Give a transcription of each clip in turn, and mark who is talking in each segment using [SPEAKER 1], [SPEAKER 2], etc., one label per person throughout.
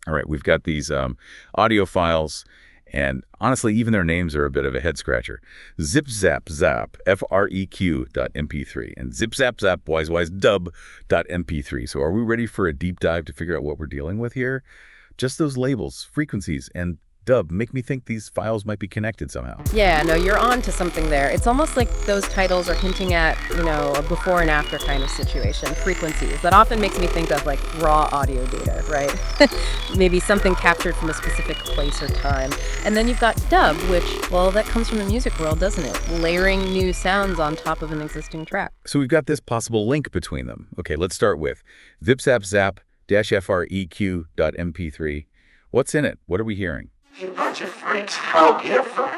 [SPEAKER 1] All right, we've got these audio files, and honestly, even their names are a bit of a head-scratcher. ZipZapZop, FREQ.mp3, and ZipZapZop, WiseWiseDub.mp3. So are we ready for a deep dive to figure out what we're dealing with here? Just those labels, frequencies, and dub make me think these files might be connected somehow.
[SPEAKER 2] Yeah, no, you're on to something there. It's almost like those titles are hinting at, a before and after kind of situation, frequencies. That often makes me think of like raw audio data, right? Maybe something captured from a specific place or time. And then you've got dub, which, well, that comes from the music world, doesn't it? Layering new sounds on top of an existing track.
[SPEAKER 1] So we've got this possible link between them. Okay, let's start with ZipZapZap-FREQ.mp3. What's in it? What are we hearing?
[SPEAKER 3] You bunch of freaks, how different.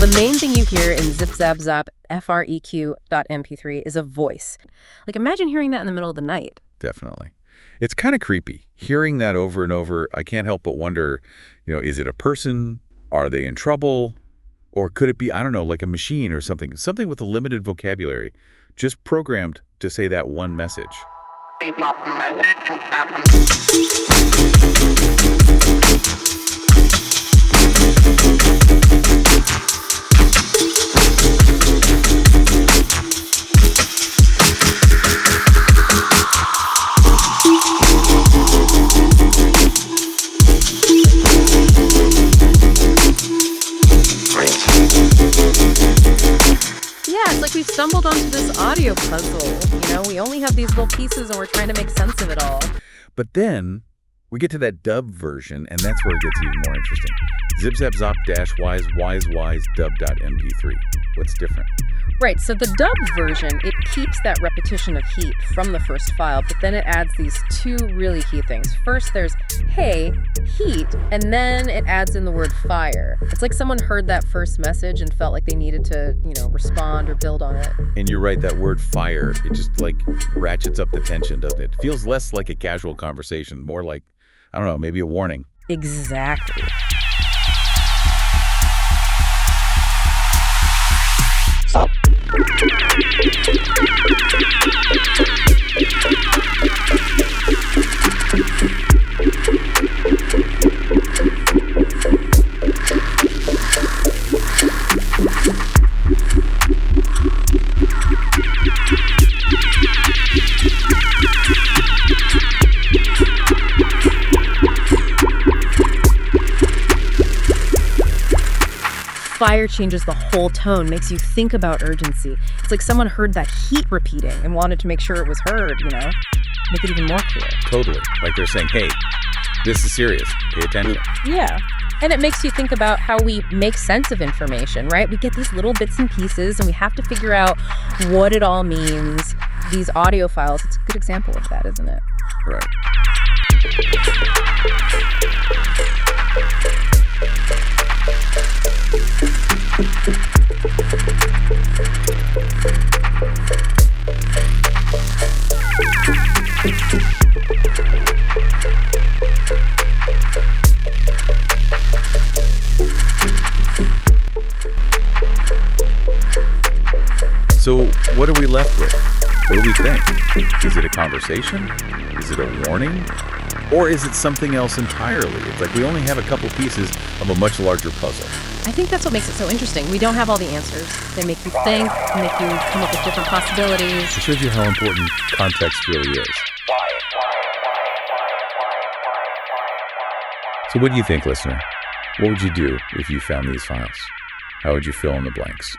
[SPEAKER 2] The main thing you hear in ZipZapZop FREQ.mp3 is a voice. Like, imagine hearing that in the middle of the night.
[SPEAKER 1] Definitely. It's kind of creepy. Hearing that over and over, I can't help but wonder, is it a person? Are they in trouble? Or could it be, I don't know, like a machine or something with a limited vocabulary, just programmed to say that one message?
[SPEAKER 2] It's like we've stumbled onto this audio puzzle. We only have these little pieces and we're trying to make sense of it all.
[SPEAKER 1] But then we get to that dub version, and that's where it gets even more interesting. ZipZapZop-WiseWiseDub.mp3. What's different?
[SPEAKER 2] Right, so the dub version, it keeps that repetition of heat from the first file, but then it adds these two really key things. First, there's, hey, heat, and then it adds in the word fire. It's like someone heard that first message and felt like they needed to, respond or build on it.
[SPEAKER 1] And you're right, that word fire, it just ratchets up the tension, doesn't it? It feels less like a casual conversation, more like, I don't know, maybe a warning.
[SPEAKER 2] Exactly. Fire changes the whole tone, makes you think about urgency. It's like someone heard that heat repeating and wanted to make sure it was heard, Make it even more clear.
[SPEAKER 1] Totally. Like they're saying, hey, this is serious. Pay attention.
[SPEAKER 2] Yeah. And it makes you think about how we make sense of information, right? We get these little bits and pieces and we have to figure out what it all means. These audio files, it's a good example of that, isn't it?
[SPEAKER 1] Right. So what are we left with? What do we think? Is it a conversation? Is it a warning? Or is it something else entirely? It's like we only have a couple pieces of a much larger puzzle.
[SPEAKER 2] I think that's what makes it so interesting. We don't have all the answers. They make you think, make you come up with different possibilities.
[SPEAKER 1] It shows you how important context really is. So what do you think, listener? What would you do if you found these files? How would you fill in the blanks?